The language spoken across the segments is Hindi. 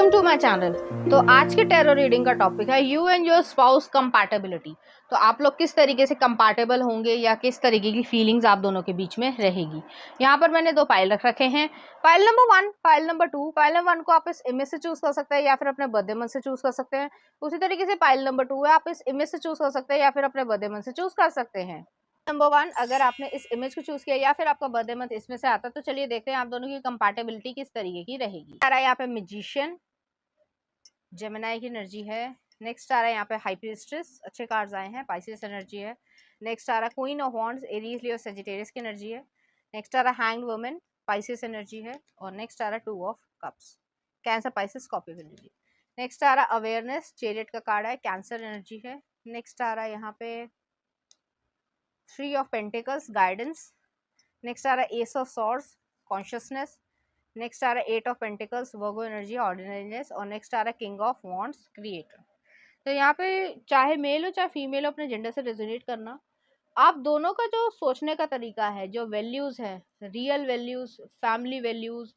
Welcome to my channel. तो आज के टैरो रीडिंग का टॉपिक है you and your spouse compatibility. तो आप लोग किस तरीके से कंपैटिबल होंगे या किस तरीके की फीलिंग्स आप दोनों के बीच में रहेगी। यहाँ पर मैंने दो पाइल रख रखे हैं, pile number 1, pile number 2। Pile number 1 को आप इस इमेज से चूज कर सकते हैं या फिर अपने बर्थडे मंथ से चूज कर सकते हैं। उसी तरीके से पाइल नंबर 2 है, आप इस इमेज से चूज कर सकते हैं या फिर अपने बर्थडे मंथ से चूज कर सकते हैं। नंबर 1, अगर आपने इस इमेज को चूज किया या फिर आपका बर्थडे मंथ इसमें से आता है, तो चलिए देखते हैं आप दोनों की कंपैटिबिलिटी किस तरीके की रहेगी। यहाँ पे मैजिशियन, जेमिनी की एनर्जी है। नेक्स्ट आ रहा है यहाँ पे हाई प्रीस्ट्रेस, अच्छे कार्ड्स आए हैं। पाइसेस एनर्जी है। नेक्स्ट आ रहा है queen of wands, Aries Leo Sagittarius की एनर्जी है। नेक्स्ट आ रहा है हैंग्ड वुमन, पाइसेस एनर्जी है। और नेक्स्ट आ रहा है two of cups, Cancer Pisces Scorpio की एनर्जी। नेक्स्ट आ रहा है अवेयरनेस, चेरियट का कार्ड है, कैंसर एनर्जी है। नेक्स्ट आ रहा है यहाँ पे three of pentacles, guidance. Next आ रहा है ace of swords, consciousness. Next आ रहा है eight of pentacles, Virgo energy, ordinariness. और नेक्स्ट आ रहा है किंग ऑफ वॉन्ड्स, क्रिएटर। तो यहाँ पे चाहे मेल हो चाहे फीमेल हो, अपने जेंडर से रेजोनेट करना। आप दोनों का जो सोचने का तरीका है, जो वैल्यूज है, real values, family values,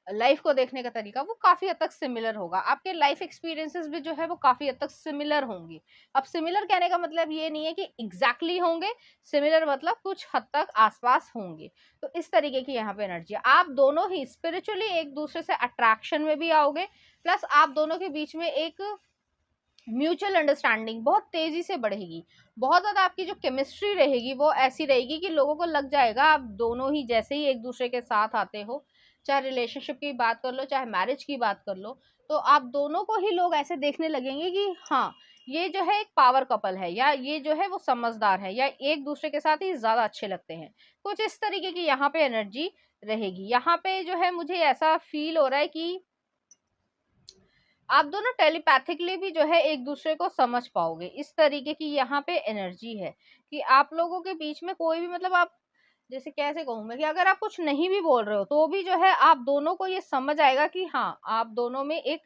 life को देखने का तरीका, वो काफी हद तक सिमिलर होगा। आपके लाइफ एक्सपीरियंसेस भी जो है वो काफी हद तक सिमिलर होंगे। अब सिमिलर कहने का मतलब ये नहीं है कि एग्जैक्टली होंगे, सिमिलर मतलब कुछ हद तक आसपास होंगे। तो इस तरीके की यहाँ पे एनर्जी है। आप दोनों ही स्पिरिचुअली एक दूसरे से अट्रैक्शन में भी आओगे, प्लस आप दोनों के बीच में एक म्यूचुअल अंडरस्टैंडिंग बहुत तेजी से बढ़ेगी। बहुत ज्यादा आपकी जो केमिस्ट्री रहेगी वो ऐसी रहेगी कि लोगों को लग जाएगा आप दोनों ही जैसे ही एक दूसरे के साथ आते हो, चाहे रिलेशनशिप की बात कर लो चाहे मैरिज की बात कर लो, तो आप दोनों को ही लोग ऐसे देखने लगेंगे कि हाँ, ये जो है एक पावर कपल है, या ये जो है वो समझदार है, या एक दूसरे के साथ ही ज्यादा अच्छे लगते हैं। कुछ इस तरीके की यहाँ पे एनर्जी रहेगी। यहाँ पे जो है मुझे ऐसा फील हो रहा है कि आप दोनों टेलीपैथिकली भी जो है एक दूसरे को समझ पाओगे। इस तरीके की यहाँ पे एनर्जी है कि आप लोगों के बीच में कोई भी, मतलब आप जैसे कैसे कहूँ मैं, कि अगर आप कुछ नहीं भी बोल रहे हो तो भी जो है आप दोनों को ये समझ आएगा कि हाँ, आप दोनों में एक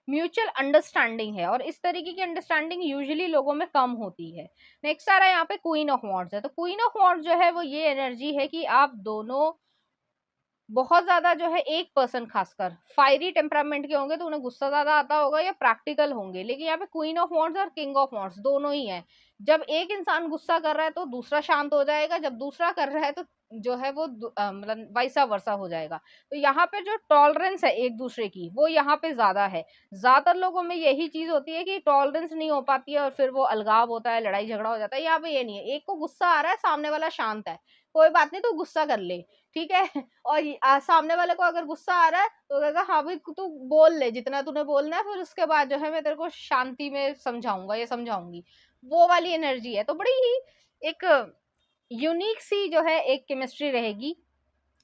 म्यूचुअल अंडरस्टैंडिंग है। और इस तरीके की अंडरस्टैंडिंग यूजुअली लोगों में कम होती है। नेक्स्ट आ रहा है यहाँ पे क्वीन ऑफ वॉन्ड्स है। तो क्वीन ऑफ वॉन्ड्स जो है वो ये एनर्जी है कि आप दोनों बहुत ज्यादा जो है, एक पर्सन खासकर फायरी टेम्परामेंट के होंगे तो उन्हें गुस्सा ज्यादा आता होगा या प्रैक्टिकल होंगे। लेकिन यहाँ पे क्वीन ऑफ वॉन्ड्स और किंग ऑफ वॉन्ड्स दोनों ही है। जब एक इंसान गुस्सा कर रहा है तो दूसरा शांत हो जाएगा, जब दूसरा कर रहा है तो जो है वो मतलब वैसा वर्सा हो जाएगा। तो यहाँ पे जो टॉलरेंस है एक दूसरे की, वो यहाँ पे ज्यादा है। ज्यादातर लोगों में यही चीज होती है कि टॉलरेंस नहीं हो पाती है और फिर वो अलगाव होता है, लड़ाई झगड़ा हो जाता है। यहाँ पे ये नहीं है, एक को गुस्सा आ रहा है, सामने वाला शांत है, कोई बात नहीं, तू गुस्सा कर ले, ठीक है। और सामने वाले को अगर गुस्सा आ रहा है तो कहेगा हाँ भाई तू बोल ले जितना तूने बोलना है, फिर उसके बाद जो है मैं तेरे को शांति में समझाऊंगा या समझाऊंगी। वो वाली एनर्जी है। तो बड़ी ही एक यूनिक सी जो है एक केमिस्ट्री रहेगी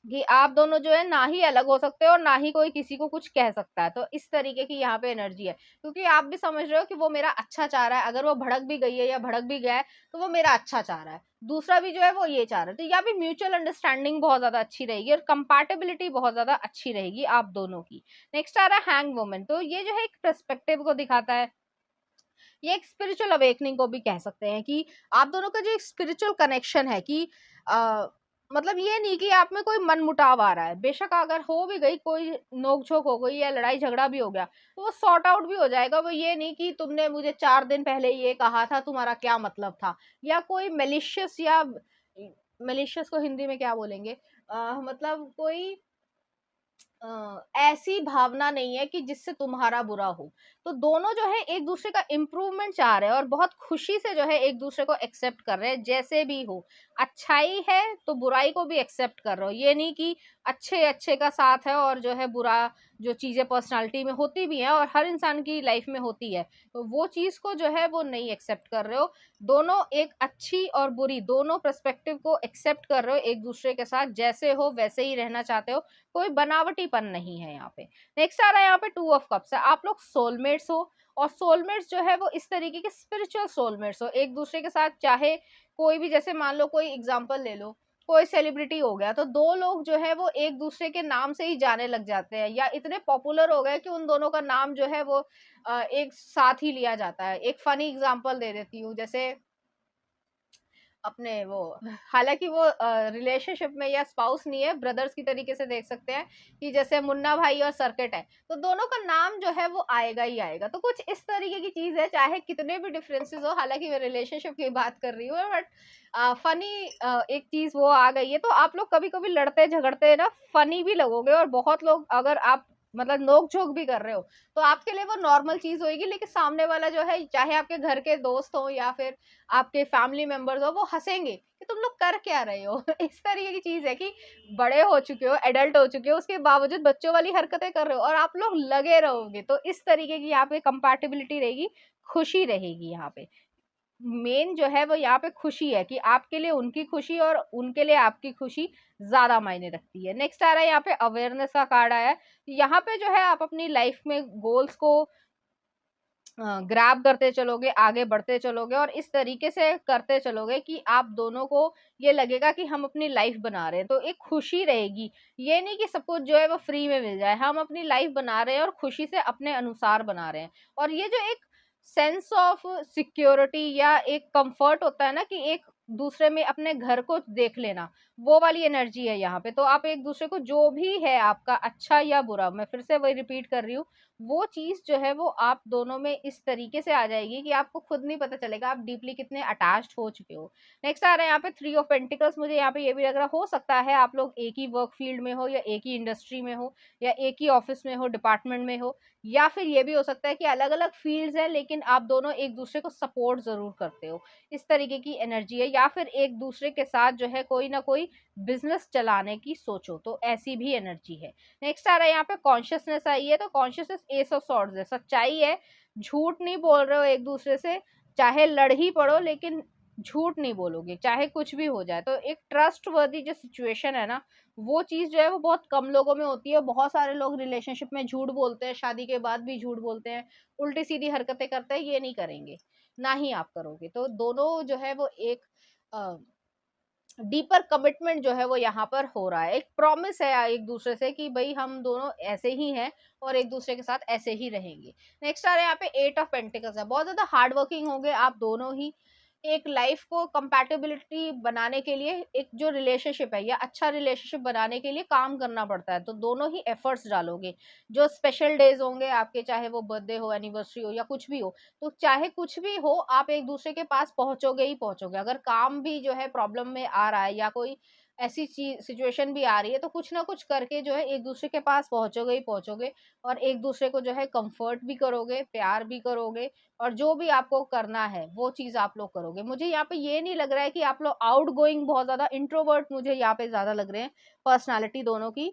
कि आप दोनों जो है ना ही अलग हो सकते हो और ना ही कोई किसी को कुछ कह सकता है। तो इस तरीके की यहाँ पे एनर्जी है, क्योंकि आप भी समझ रहे हो कि वो मेरा अच्छा चाह रहा है। अगर वो भड़क भी गई है या भड़क भी गया है तो वो मेरा अच्छा चाह रहा है, दूसरा भी जो है वो ये चाह रहा है। तो यहाँ पे म्यूचुअल अंडरस्टैंडिंग बहुत ज्यादा अच्छी रहेगी और कंपैटिबिलिटी बहुत ज्यादा अच्छी रहेगी आप दोनों की। नेक्स्ट आ रहा है हैंग वुमन। तो ये जो है एक पर्सपेक्टिव को दिखाता है, ये एक स्पिरिचुअल अवेकनिंग को भी कह सकते हैं कि आप दोनों का जो एक स्पिरिचुअल कनेक्शन है कि मतलब ये नहीं कि आप में कोई मन मुटाव आ रहा है। बेशक अगर हो भी गई, कोई नोक झोंक हो गई या लड़ाई झगड़ा भी हो गया तो वो सॉर्ट आउट भी हो जाएगा। वो ये नहीं कि तुमने मुझे 4 दिन पहले ये कहा था, तुम्हारा क्या मतलब था, या कोई मेलिशियस, या मेलिशियस को हिंदी में क्या बोलेंगे, मतलब कोई ऐसी भावना नहीं है कि जिससे तुम्हारा बुरा हो। तो दोनों जो है एक दूसरे का इम्प्रूवमेंट चाह रहे हैं और बहुत खुशी से जो है एक दूसरे को एक्सेप्ट कर रहे हैं जैसे भी हो। अच्छाई है तो बुराई को भी एक्सेप्ट कर रहे हो, ये नहीं कि अच्छे अच्छे का साथ है और जो है बुरा, जो चीजें पर्सनालिटी में होती भी हैं और हर इंसान की लाइफ में होती है, तो वो चीज को जो है वो नहीं एक्सेप्ट कर रहे हो। दोनों एक अच्छी और बुरी दोनों पर्सपेक्टिव को एक्सेप्ट कर रहे हो, एक दूसरे के साथ जैसे हो वैसे ही रहना चाहते हो, कोई बनावटीपन नहीं है यहाँ पे। नेक्स्ट आ रहा है यहाँ पे टू ऑफ कप्स है। आप लोग सोलमेट्स हो, और सोलमेट्स जो है वो इस तरीके के स्पिरिचुअल सोलमेट्स हो एक दूसरे के साथ। चाहे कोई भी, जैसे मान लो कोई एग्जांपल ले लो, कोई सेलिब्रिटी हो गया तो दो लोग जो है वो एक दूसरे के नाम से ही जाने लग जाते हैं, या इतने पॉपुलर हो गए कि उन दोनों का नाम जो है वो एक साथ ही लिया जाता है। एक फनी एग्जांपल दे देती हूँ, जैसे अपने वो, हालांकि वो रिलेशनशिप में या स्पाउस नहीं है, ब्रदर्स की तरीके से देख सकते हैं कि जैसे मुन्ना भाई और सर्किट है, तो दोनों का नाम जो है वो आएगा ही आएगा। तो कुछ इस तरीके की चीज है, चाहे कितने भी डिफरेंसेस हो, हालांकि मैं रिलेशनशिप की बात कर रही हूँ, बट फनी एक चीज वो आ गई है। तो आप लोग कभी कभी लड़ते झगड़ते ना फनी भी लगोगे, और बहुत लोग अगर आप मतलब नोक झोंक भी कर रहे हो तो आपके लिए वो नॉर्मल चीज होगी, लेकिन सामने वाला जो है, चाहे आपके घर के दोस्त हो या फिर आपके फैमिली मेंबर्स हो, वो हंसेंगे कि तुम लोग कर क्या रहे हो। इस तरीके की चीज है कि बड़े हो चुके हो, एडल्ट हो चुके हो, उसके बावजूद बच्चों वाली हरकतें कर रहे हो और आप लोग लगे रहोगे। तो इस तरीके की यहाँ पे कंपैटिबिलिटी रहेगी, खुशी रहेगी यहाँ पे। मेन जो है वो यहाँ पे खुशी है कि आपके लिए उनकी खुशी और उनके लिए आपकी खुशी ज्यादा मायने रखती है। नेक्स्ट आ रहा है यहाँ पे अवेयरनेस का कार्ड आया है। यहाँ पे जो है आप अपनी लाइफ में गोल्स को ग्रैब करते चलोगे, आगे बढ़ते चलोगे और इस तरीके से करते चलोगे कि आप दोनों को ये लगेगा कि हम अपनी लाइफ बना रहे हैं, तो एक खुशी रहेगी। ये नहीं कि सब कुछ जो है वो फ्री में मिल जाए, हम अपनी लाइफ बना रहे हैं और खुशी से अपने अनुसार बना रहे हैं। और ये जो एक सेंस ऑफ सिक्योरिटी या एक कंफर्ट होता है ना, कि एक दूसरे में अपने घर को देख लेना, वो वाली एनर्जी है यहाँ पे। तो आप एक दूसरे को, जो भी है आपका अच्छा या बुरा, मैं फिर से वही रिपीट कर रही हूँ, वो चीज जो है वो आप दोनों में इस तरीके से आ जाएगी कि आपको खुद नहीं पता चलेगा आप डीपली कितने अटैच्ड हो चुके हो। नेक्स्ट आ रहा है यहाँ पे 3 ऑफ पेंटिकल्स। मुझे यहाँ पे ये भी लग रहा, हो सकता है आप लोग एक ही वर्क फील्ड में हो, या एक ही इंडस्ट्री में हो, या एक ही ऑफिस में हो, डिपार्टमेंट में हो, या फिर ये भी हो सकता है कि अलग अलग फील्ड्स हैं लेकिन आप दोनों एक दूसरे को सपोर्ट जरूर करते हो। इस तरीके की एनर्जी है, या फिर एक दूसरे के साथ जो है कोई ना कोई बिजनेस चलाने की सोचो, तो ऐसी भी एनर्जी है। नेक्स्ट आ रहा है यहाँ पे कॉन्शियसनेस आई है। तो कॉन्शियसनेस एस ऑफ सॉर्ड्स है, सच्चाई है, झूठ नहीं बोल रहे हो एक दूसरे से, चाहे लड़ ही पड़ो लेकिन झूठ नहीं बोलोगे, चाहे कुछ भी हो जाए। तो एक ट्रस्ट वर्दी जो सिचुएशन है ना, वो चीज जो है वो बहुत कम लोगों में होती है। बहुत सारे लोग रिलेशनशिप में झूठ बोलते हैं, शादी के बाद भी झूठ बोलते हैं, उल्टी सीधी हरकतें करते हैं, ये नहीं करेंगे, ना ही आप करोगे। तो दोनों जो है वो एक डीपर कमिटमेंट जो है वो यहाँ पर हो रहा है, एक प्रॉमिस है एक दूसरे से कि भाई हम दोनों ऐसे ही हैं और एक दूसरे के साथ ऐसे ही रहेंगे। नेक्स्ट आ रहा है यहाँ पे 8 ऑफ पेंटिकल्स है। बहुत ज्यादा हार्ड वर्किंग होंगे आप दोनों ही। एक लाइफ को कंपैटिबिलिटी बनाने के लिए, एक जो रिलेशनशिप है या अच्छा रिलेशनशिप बनाने के लिए काम करना पड़ता है, तो दोनों ही एफर्ट्स डालोगे। जो स्पेशल डेज होंगे आपके, चाहे वो बर्थडे हो, एनिवर्सरी हो, या कुछ भी हो, तो चाहे कुछ भी हो आप एक दूसरे के पास पहुंचोगे ही पहुंचोगे। अगर काम भी जो है प्रॉब्लम में आ रहा है, या कोई ऐसी चीज सिचुएशन भी आ रही है, तो कुछ ना कुछ करके जो है एक दूसरे के पास पहुंचोगे ही पहुंचोगे, और एक दूसरे को जो है कंफर्ट भी करोगे, प्यार भी करोगे, और जो भी आपको करना है वो चीज आप लोग करोगे। मुझे यहाँ पे ये नहीं लग रहा है कि आप लोग आउट गोइंग, बहुत ज्यादा इंट्रोवर्ट मुझे यहाँ पे ज्यादा लग रहे हैं पर्सनालिटी दोनों की,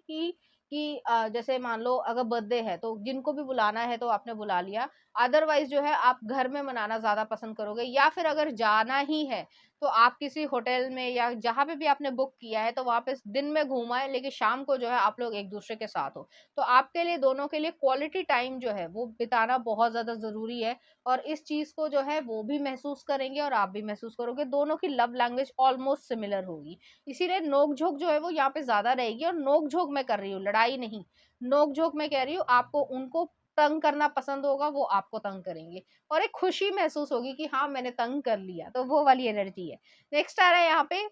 कि जैसे मान लो अगर बर्थडे है तो जिनको भी बुलाना है तो आपने बुला लिया, अदरवाइज जो है आप घर में मनाना ज्यादा पसंद करोगे। या फिर अगर जाना ही है तो आप किसी होटल में या जहां पे भी आपने बुक किया है तो वहां पे दिन में घूमाए, लेकिन शाम को जो है आप लोग एक दूसरे के साथ हो। तो आपके लिए, दोनों के लिए क्वालिटी टाइम जो है वो बिताना बहुत ज्यादा जरूरी है। और इस चीज को जो है वो भी महसूस करेंगे और आप भी महसूस करोगे। दोनों की लव लैंग्वेज ऑलमोस्ट सिमिलर होगी, इसीलिए नोक झोंक जो है वो यहाँ पे ज्यादा रहेगी। और नोक झोंक मैं कर रही हूँ, लड़ाई नहीं, नोक झोंक मैं कह रही हूँ, आपको उनको तंग करना पसंद होगा, वो आपको तंग करेंगे, और एक खुशी महसूस होगी कि हाँ मैंने तंग कर लिया, तो वो वाली एनर्जी है। नेक्स्ट आ रहा है यहाँ पे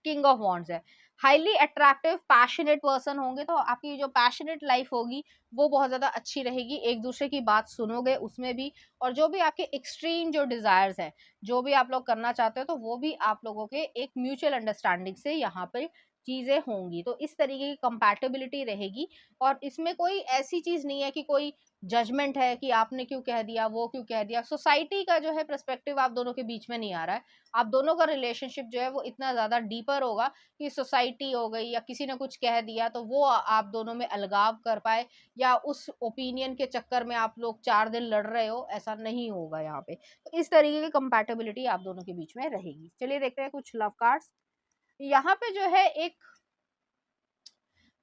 किंग ऑफ वॉन्ड्स है। हाईली अट्रैक्टिव पैशनेट पर्सन होंगे, तो आपकी जो पैशनेट लाइफ होगी वो बहुत ज्यादा अच्छी रहेगी, एक दूसरे की बात सुनोगे उसमें भी। और जो भी आपके एक्सट्रीम जो डिजायर्स हैं, जो भी आप लोग करना चाहते हो, तो वो भी आप लोगों के एक म्यूचुअल अंडरस्टैंडिंग से यहाँ पे चीजें होंगी। तो इस तरीके की कंपैटिबिलिटी रहेगी। और इसमें कोई ऐसी चीज नहीं है कि कोई जजमेंट है कि आपने क्यों कह दिया, वो क्यों कह दिया। सोसाइटी का जो है पर्सपेक्टिव आप दोनों के बीच में नहीं आ रहा है। आप दोनों का रिलेशनशिप जो है वो इतना ज्यादा डीपर होगा कि सोसाइटी हो गई या किसी ने कुछ कह दिया तो वो आप दोनों में अलगाव कर पाए, या उस ओपिनियन के चक्कर में आप लोग 4 दिन लड़ रहे हो, ऐसा नहीं होगा यहाँ पे। तो इस तरीके की कंपैटिबिलिटी आप दोनों के बीच में रहेगी। चलिए देखते हैं कुछ लव कार्ड्स। यहाँ पे जो है एक,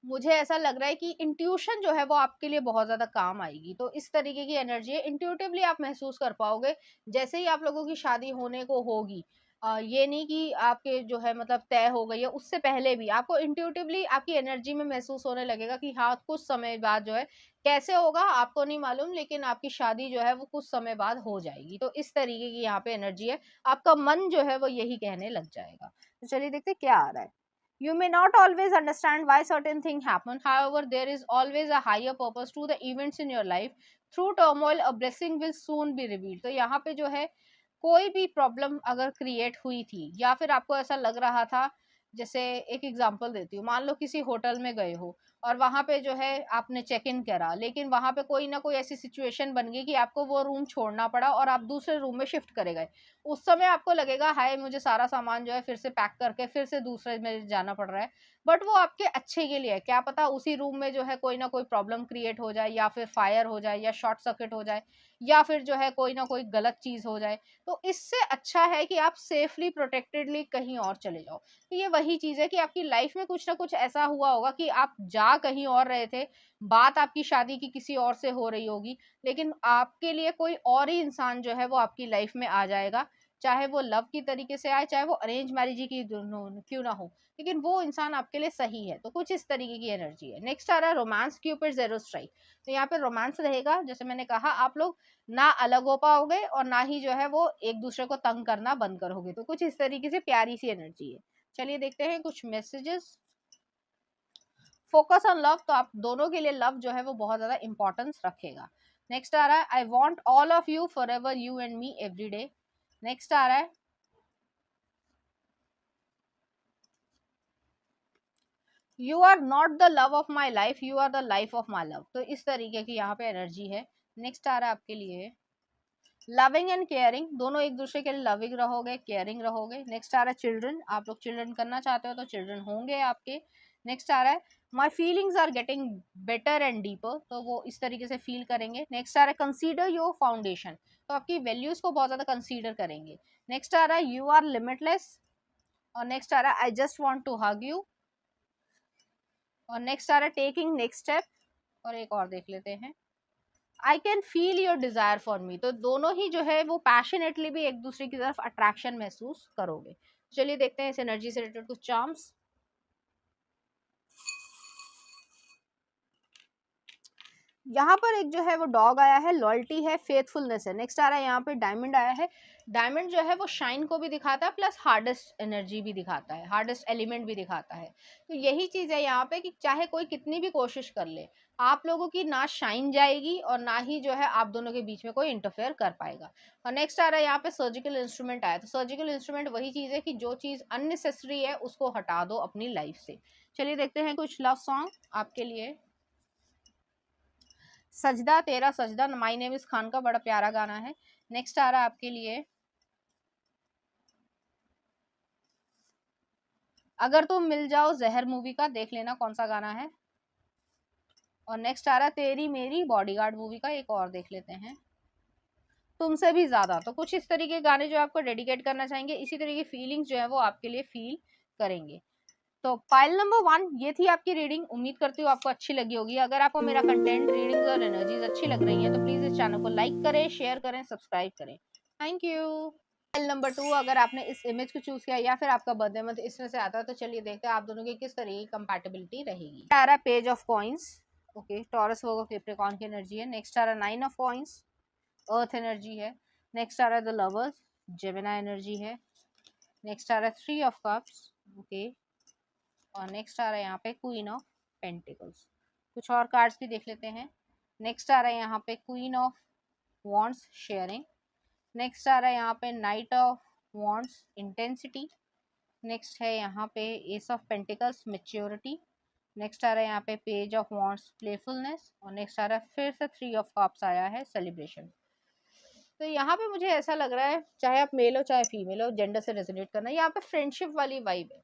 मुझे ऐसा लग रहा है कि इंट्यूशन जो है वो आपके लिए बहुत ज्यादा काम आएगी। तो इस तरीके की एनर्जी है, इंट्यूटिवली आप महसूस कर पाओगे। जैसे ही आप लोगों की शादी होने को होगी, ये नहीं कि आपके जो है मतलब तय हो गई है, उससे पहले भी आपको इंट्यूटिवली आपकी एनर्जी में महसूस होने लगेगा कि हाँ, कुछ समय बाद जो है कैसे होगा आपको नहीं मालूम, लेकिन आपकी शादी जो है वो कुछ समय बाद हो जाएगी। तो इस तरीके की यहाँ पे एनर्जी है, आपका मन जो है वो यही कहने लग जाएगा। तो चलिए देखते हैं क्या आ रहा है। You may not always understand why certain things happen. However, there is always a higher purpose to the events in your life. Through turmoil, a blessing will soon be revealed. तो यहाँ पे जो है कोई भी प्रॉब्लम अगर क्रिएट हुई थी या फिर आपको ऐसा लग रहा था, जैसे एक एग्जांपल देती हूँ, मान लो किसी होटल में गए हो और वहां पे जो है आपने चेक इन करा, लेकिन वहां पे कोई ना कोई ऐसी सिचुएशन बन गई कि आपको वो रूम छोड़ना पड़ा और आप दूसरे रूम में शिफ्ट करे गए। उस समय आपको लगेगा हाय मुझे सारा सामान जो है फिर से पैक करके फिर से दूसरे में जाना पड़ रहा है, बट वो आपके अच्छे के लिए है। क्या पता उसी रूम में जो है कोई ना कोई प्रॉब्लम क्रिएट हो जाए, या फिर फायर हो जाए, या शॉर्ट सर्किट हो जाए, या फिर जो है कोई ना कोई गलत चीज हो जाए। तो इससे अच्छा है कि आप सेफली प्रोटेक्टेडली कहीं और चले जाओ। तो ये वही चीज है कि आपकी लाइफ में कुछ ना कुछ ऐसा हुआ होगा कि आप जा कहीं और रहे थे, बात आपकी शादी की किसी और से हो रही होगी, लेकिन आपके लिए कोई और ही इंसान जो है वो आपकी लाइफ में आ जाएगा, चाहे वो लव की तरीके से आए, चाहे वो अरेंज मैरिज की क्यों ना हो, लेकिन वो इंसान आपके लिए सही है। तो कुछ इस तरीके की एनर्जी है। नेक्स्ट आ रहा है रोमांस के ऊपर जेरो स्ट्राइक। तो यहाँ पे रोमांस रहेगा, जैसे मैंने कहा आप लोग ना अलग हो पाओगे और ना ही जो है वो एक दूसरे को तंग करना बंद करोगे। तो कुछ इस तरीके से प्यारी सी एनर्जी है। चलिए देखते हैं कुछ मैसेजेस। फोकस ऑन लव, तो आप दोनों के लिए लव जो है वो बहुत ज्यादा इंपॉर्टेंस रखेगा। नेक्स्ट आ रहा है I want all of you for ever you and me every day. Next आ रहा है you are not the love of my life, you are the life of my love. तो इस तरीके की यहाँ पे एनर्जी है। नेक्स्ट आ रहा है आपके लिए लविंग एंड केयरिंग, दोनों एक दूसरे के लिए लविंग रहोगे, केयरिंग रहोगे। नेक्स्ट आ रहा है चिल्ड्रन, आप लोग चिल्ड्रन करना चाहते हो तो चिल्ड्रन होंगे आपके। नेक्स्ट आ रहा है my feelings are getting better and deeper, तो वो इस तरीके से फील करेंगे। नेक्स्ट आ रहा है कंसीडर योर फाउंडेशन, तो आपकी वैल्यूज को बहुत ज्यादा कंसीडर करेंगे। नेक्स्ट आ रहा है यू आर लिमिटलेस, और नेक्स्ट आ रहा है I just want to hug you, और नेक्स्ट आ रहा है टेकिंग नेक्स्ट स्टेप, और एक और देख लेते हैं I can feel your desire for me. तो दोनों ही जो है वो पैशनेटली भी एक दूसरे की तरफ अट्रैक्शन महसूस करोगे। चलिए देखते हैं इस एनर्जी से रिलेटेड कुछ चार्म्स। यहाँ पर एक जो है वो डॉग आया है, लॉयल्टी है, फेथफुलनेस है। नेक्स्ट आ रहा है यहाँ पे डायमंड आया है। डायमंड जो है वो शाइन को भी दिखाता है, प्लस हार्डेस्ट एनर्जी भी दिखाता है, हार्डेस्ट एलिमेंट भी दिखाता है। तो यही चीज है यहाँ पे कि चाहे कोई कितनी भी कोशिश कर ले, आप लोगों की ना शाइन जाएगी और ना ही जो है आप दोनों के बीच में कोई इंटरफेयर कर पाएगा। और नेक्स्ट आ रहा है यहाँ पे सर्जिकल इंस्ट्रूमेंट आया। तो सर्जिकल इंस्ट्रूमेंट वही चीज है कि जो चीज अननेसेसरी है उसको हटा दो अपनी लाइफ से। चलिए देखते हैं कुछ लव सॉन्ग आपके लिए। सजदा तेरा सजदा, माई नेम इज खान का बड़ा प्यारा गाना है। नेक्स्ट आ रहा है आपके लिए अगर तुम मिल जाओ जहर मूवी का, देख लेना कौन सा गाना है। और नेक्स्ट आ रहा है तेरी मेरी बॉडीगार्ड मूवी का, एक और देख लेते हैं तुमसे भी ज्यादा। तो कुछ इस तरीके के गाने जो आपको डेडिकेट करना चाहेंगे, इसी तरीके की फीलिंग्स जो है वो आपके लिए फील करेंगे। तो पाइल नंबर 1 ये थी आपकी रीडिंग। उम्मीद करती हूँ आपको अच्छी लगी होगी। अगर आपको मेरा कंटेंट, रीडिंग्स और एनर्जीज अच्छी लग रही हैं तो प्लीज इस चैनल को लाइक करें, शेयर करें, सब्सक्राइब करें। Thank you. फाइल नंबर 2, अगर आपने इस इमेज को चूज किया या फिर आपका बर्थडे मंथ इसमें से आता है तो चलिए देखते हैं आप दोनों की किस तरह की कंपैटिबिलिटी रहेगी। आ रहा है page of coins, okay, Taurus Virgo Capricorn की एनर्जी है। नेक्स्ट आ रहा है 9 ऑफ कॉइंस, अर्थ एनर्जी है। नेक्स्ट आ रहा है द लवर्स, जेमिनी एनर्जी है। नेक्स्ट आ रहा है 3 ऑफ कप्स, ओके, और नेक्स्ट आ रहा है यहाँ पे क्वीन ऑफ पेंटिकल्स। कुछ और कार्ड्स भी देख लेते हैं। नेक्स्ट आ रहा है यहाँ पे queen of wands, sharing. Next आ रहा है यहाँ पे knight of wands, intensity. Next है यहाँ पे ace of pentacles, maturity. Next आ रहा है यहाँ पे पेज ऑफ वॉन्ड्स, प्लेफुलनेस। और नेक्स्ट आ रहा है फिर से 3 ऑफ कप्स आया है, सेलिब्रेशन। तो यहाँ पे मुझे ऐसा लग रहा है, चाहे आप मेल हो चाहे फीमेल हो, जेंडर से रेजोनेट करना, यहाँ पे फ्रेंडशिप वाली वाइब है।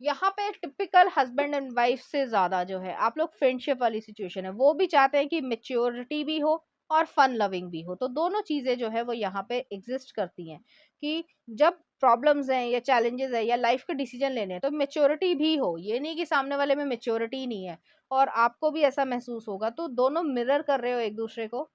यहाँ पे टिपिकल हस्बैंड एंड वाइफ से ज्यादा जो है आप लोग फ्रेंडशिप वाली सिचुएशन है, वो भी चाहते हैं कि मेच्योरिटी भी हो और फन लविंग भी हो। तो दोनों चीजें जो है वो यहाँ पे एग्जिस्ट करती हैं कि जब प्रॉब्लम्स हैं या चैलेंजेस है या लाइफ के डिसीजन लेने हैं तो मेच्योरिटी भी हो। ये नहीं कि सामने वाले में मेच्योरिटी नहीं है और आपको भी ऐसा महसूस होगा। तो दोनों मिरर कर रहे हो एक दूसरे को,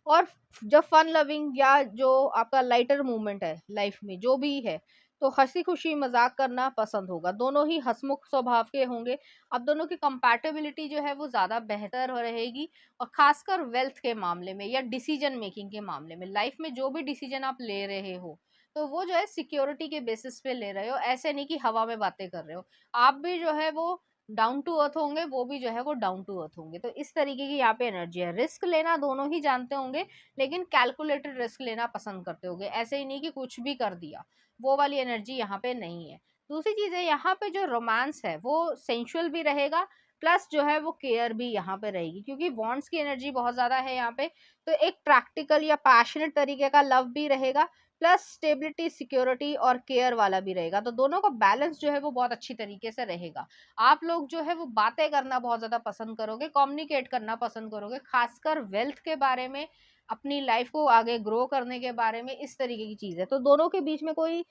और जब फन लविंग या जो आपका लाइटर मूवमेंट है लाइफ में जो भी है, तो हंसी खुशी मजाक करना पसंद होगा, दोनों ही हंसमुख स्वभाव के होंगे। अब दोनों की कंपैटिबिलिटी जो है वो ज़्यादा बेहतर हो रहेगी, और खासकर वेल्थ के मामले में या डिसीजन मेकिंग के मामले में, लाइफ में जो भी डिसीजन आप ले रहे हो तो वो जो है सिक्योरिटी के बेसिस पे ले रहे हो, ऐसे नहीं कि हवा में बातें कर रहे हो। आप भी जो है वो डाउन टू अर्थ होंगे, वो भी जो है वो डाउन टू अर्थ होंगे। तो इस तरीके की यहाँ पे एनर्जी है। रिस्क लेना दोनों ही जानते होंगे, लेकिन कैलकुलेटेड रिस्क लेना पसंद करते होंगे, ऐसे ही नहीं कि कुछ भी कर दिया, वो वाली एनर्जी यहाँ पे नहीं है। दूसरी चीज है, यहाँ पे जो रोमांस है वो सेंशुअल भी रहेगा, प्लस जो है वो केयर भी यहाँ पे रहेगी, क्योंकि बॉन्ड्स की एनर्जी बहुत ज्यादा है यहाँ पे। तो एक प्रैक्टिकल या पैशनेट तरीके का लव भी रहेगा, प्लस स्टेबिलिटी सिक्योरिटी और केयर वाला भी रहेगा। तो दोनों का बैलेंस जो है वो बहुत अच्छी तरीके से रहेगा। आप लोग जो है वो बातें करना बहुत ज्यादा पसंद करोगे, कम्युनिकेट करना पसंद करोगे, खासकर वेल्थ के बारे में, अपनी लाइफ को आगे ग्रो करने के बारे में, इस तरीके की चीज है। तो दोनों के बीच में कोई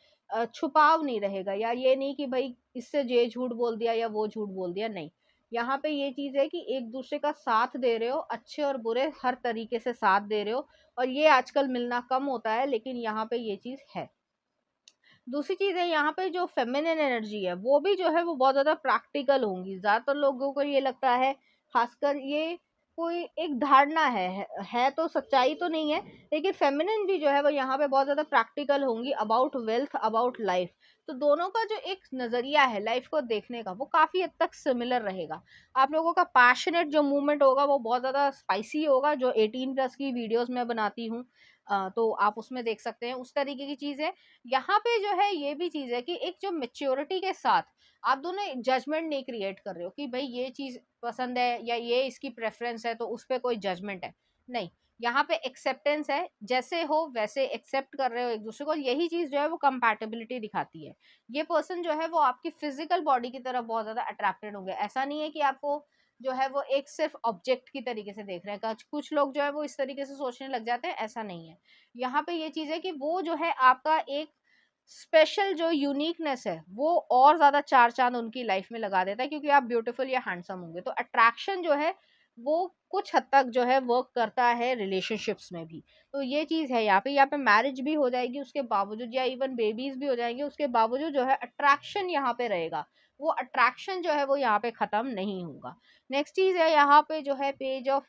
छुपाव नहीं रहेगा, या ये नहीं कि भाई इससे ये झूठ बोल दिया या वो झूठ बोल दिया, नहीं। यहाँ पे ये चीज है कि एक दूसरे का साथ दे रहे हो, अच्छे और बुरे हर तरीके से साथ दे रहे हो, और ये आजकल मिलना कम होता है, लेकिन यहाँ पे ये चीज है। दूसरी चीज है, यहाँ पे जो फेमिनिन एनर्जी है वो भी जो है वो बहुत ज्यादा प्रैक्टिकल होंगी। ज्यादातर लोगों को ये लगता है, खासकर ये कोई एक धारणा है तो सच्चाई तो नहीं है, लेकिन फेमिनिन भी जो है वो यहाँ पे बहुत ज्यादा प्रैक्टिकल होंगी अबाउट वेल्थ, अबाउट लाइफ। तो दोनों का जो एक नजरिया है लाइफ को देखने का वो काफी हद तक सिमिलर रहेगा। आप लोगों का पैशनेट जो मूवमेंट होगा वो बहुत ज्यादा स्पाइसी होगा, जो 18+ की वीडियोस मैं बनाती हूँ, तो आप उसमें देख सकते हैं, उस तरीके की चीज है। यहाँ पे जो है ये भी चीज है कि एक जो मेच्योरिटी के साथ आप दोनों जजमेंट नहीं क्रिएट कर रहे हो कि भाई ये चीज पसंद है या ये इसकी प्रेफरेंस है तो उस पर कोई जजमेंट है, नहीं। यहाँ पे एक्सेप्टेंस है, जैसे हो वैसे एक्सेप्ट कर रहे हो एक दूसरे को, यही चीज जो है वो कंपैटिबिलिटी दिखाती है। ये पर्सन जो है वो आपकी फिजिकल बॉडी की तरफ बहुत ज्यादा अट्रैक्टेड होंगे, ऐसा नहीं है कि आपको जो है वो एक सिर्फ ऑब्जेक्ट की तरीके से देख रहे हैं। कुछ लोग जो है वो इस तरीके से सोचने लग जाते हैं, ऐसा नहीं है। यहाँ पे ये चीज है कि वो जो है आपका एक स्पेशल जो यूनिकनेस है वो और ज्यादा चार चांद उनकी लाइफ में लगा देता है, क्योंकि आप ब्यूटीफुल या हैंडसम होंगे। तो अट्रैक्शन जो है वो कुछ हद तक जो है वर्क करता है रिलेशनशिप्स में भी। तो ये चीज है, यहाँ पे मैरिज भी हो जाएगी उसके बावजूद, या इवन बेबीज भी हो जाएंगे उसके बावजूद, जो है अट्रैक्शन यहाँ पे रहेगा। वो अट्रैक्शन जो है वो यहाँ पे खत्म नहीं होगा। नेक्स्ट चीज है, यहाँ पे जो है पेज ऑफ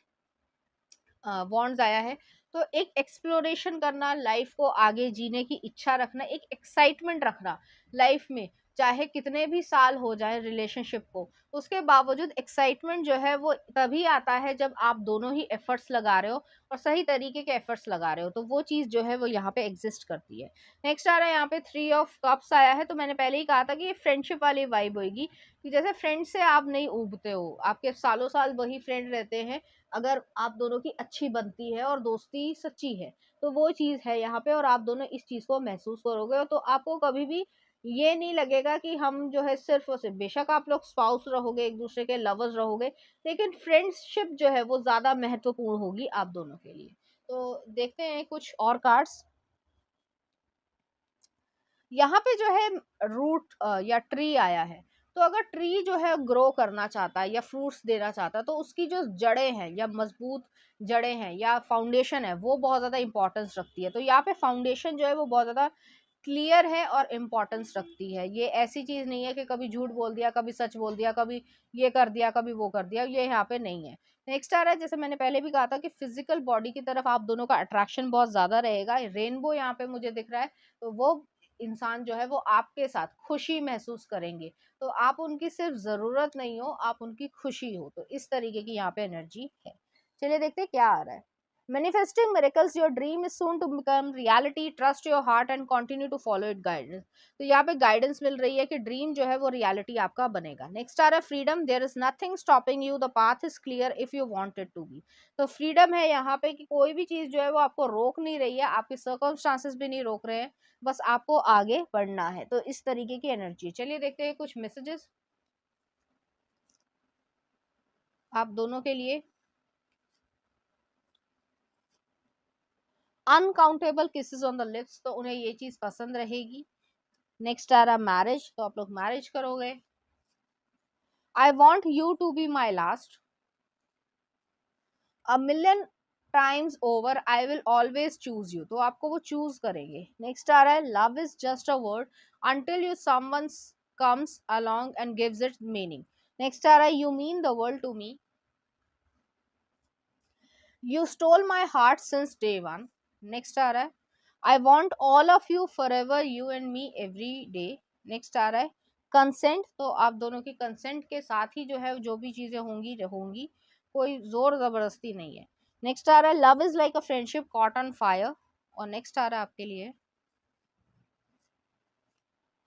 वॉन्ड्स आया है। तो एक एक्सप्लोरेशन करना, लाइफ को आगे जीने की इच्छा रखना, एक एक्साइटमेंट रखना लाइफ में, चाहे कितने भी साल हो जाए रिलेशनशिप को, उसके बावजूद एक्साइटमेंट जो है वो तभी आता है जब आप दोनों ही एफर्ट्स लगा रहे हो, और सही तरीके के एफर्ट्स लगा रहे हो, तो वो चीज़ जो है वो यहाँ पे एग्जिस्ट करती है। नेक्स्ट आ रहा है यहाँ पे 3 ऑफ कप्स आया है। तो मैंने पहले ही कहा था कि ये फ्रेंडशिप वाली वाइब होगी, कि जैसे फ्रेंड से आप नहीं उबते हो, आपके सालों साल वही फ्रेंड रहते हैं, अगर आप दोनों की अच्छी बनती है और दोस्ती सच्ची है, तो वो चीज़ है यहाँ पे, और आप दोनों इस चीज़ को महसूस करोगे। तो आपको कभी भी ये नहीं लगेगा कि हम जो है सिर्फ और सिर्फ, बेशक आप लोग स्पाउस रहोगे, एक दूसरे के लवर्स रहोगे, लेकिन फ्रेंडशिप जो है वो ज़्यादा महत्वपूर्ण होगी आप दोनों के लिए। तो देखते हैं कुछ और कार्ड्स। यहाँ पे जो है रूट या ट्री आया है। तो अगर ट्री जो है ग्रो करना चाहता है या फ्रूट्स देना चाहता है, तो उसकी जो जड़ें हैं या मजबूत जड़ें हैं या फाउंडेशन है वो बहुत ज़्यादा इंपॉर्टेंस रखती है। तो यहाँ पे फाउंडेशन जो है वो बहुत ज़्यादा क्लियर है और इम्पोर्टेंस रखती है। ये ऐसी चीज़ नहीं है कि कभी झूठ बोल दिया, कभी सच बोल दिया, कभी ये कर दिया, कभी वो कर दिया, ये यहाँ पे नहीं है। नेक्स्ट आ रहा है, जैसे मैंने पहले भी कहा था कि फिजिकल बॉडी की तरफ आप दोनों का अट्रैक्शन बहुत ज़्यादा रहेगा। रेनबो यहाँ पे मुझे दिख रहा है, तो वो इंसान जो है वो आपके साथ खुशी महसूस करेंगे। तो आप उनकी सिर्फ ज़रूरत नहीं हो, आप उनकी खुशी हो। तो इस तरीके की यहाँ पे एनर्जी है। चलिए देखते हैं क्या आ रहा है। Manifesting miracles, your dream is soon to become reality. Trust your heart and continue to follow it guidance. तो यहाँ पे गाइडेंस मिल रही है कि ड्रीम जो है वो रियलिटी आपका बनेगा। नेक्स्ट आ रहा है freedom, there is nothing stopping you, the path is clear if you want it to be. तो फ्रीडम है यहाँ पे कि कोई भी चीज जो है वो आपको रोक नहीं रही है, आपके सर्कमस्टांसेस भी नहीं रोक रहे हैं, बस आपको आगे बढ़ना है। तो इस तरीके की एनर्जी है। चलिए देखते हैं कुछ मैसेजेस आप दोनों के लिए। Uncountable kisses on the lips, तो उन्हें ये चीज पसंद रहेगी। नेक्स्ट आ रहा मैरिज, तो आप लोग मैरिज करोगे। I want you to be my last, a million times over I will always choose you, तो आपको वो चूज करेंगे। नेक्स्ट आ रहा है love is just a word until you someone comes along and gives it meaning. Next आ रहा है you mean the world to me, you stole my heart since day one. Next आ रहा है I want all of you for ever you and me every day. Next आ रहा है कंसेंट, तो आप दोनों की कंसेंट के साथ ही जो है जो भी चीजें होंगी होंगी, कोई जोर जबरदस्ती नहीं है। नेक्स्ट आ रहा है love is like a friendship caught on fire. और नेक्स्ट आ रहा है आपके लिए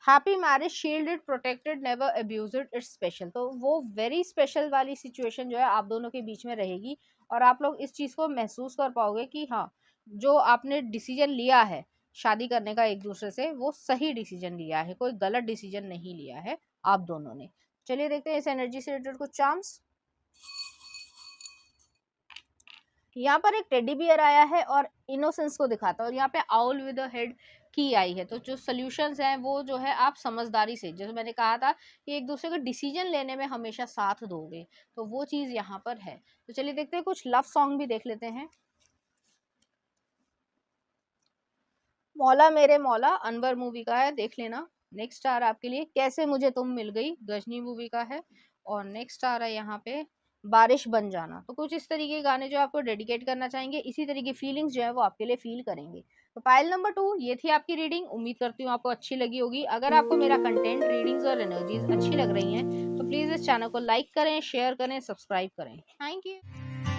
happy marriage shielded protected never abused it's special. तो वो वेरी स्पेशल वाली सिचुएशन जो है आप दोनों के बीच में रहेगी, और आप लोग इस चीज को महसूस कर पाओगे कि हाँ, जो आपने डिसीजन लिया है शादी करने का एक दूसरे से, वो सही डिसीजन लिया है, कोई गलत डिसीजन नहीं लिया है आप दोनों ने। चलिए देखते हैं इस एनर्जी से रिलेटेड कुछ चार्म्स। यहाँ पर एक टेडी बियर आया है और इनोसेंस को दिखाता है, और यहाँ पे आउल विद अ हेड की आई है। तो जो सॉल्यूशंस हैं वो जो है आप समझदारी से, जैसे मैंने कहा था कि एक दूसरे को डिसीजन लेने में हमेशा साथ दोगे, तो वो चीज यहाँ पर है। तो चलिए देखते हैं कुछ लव सॉन्ग भी देख लेते हैं। मौला मेरे मौला अनवर मूवी का है, देख लेना। नेक्स्ट आ रहा है आपके लिए कैसे मुझे तुम मिल गई, गजनी मूवी का है। और नेक्स्ट आ रहा है यहाँ पे बारिश बन जाना। तो कुछ इस तरीके के गाने जो आपको डेडिकेट करना चाहेंगे, इसी तरीके की फीलिंग्स जो है वो आपके लिए फील करेंगे। तो पाइल नंबर 2 ये थी आपकी रीडिंग, उम्मीद करती हूँ आपको अच्छी लगी होगी। अगर आपको मेरा कंटेंट, रीडिंग्स और एनर्जीज अच्छी लग रही हैं तो प्लीज़ इस चैनल को लाइक करें, शेयर करें, सब्सक्राइब करें। Thank you.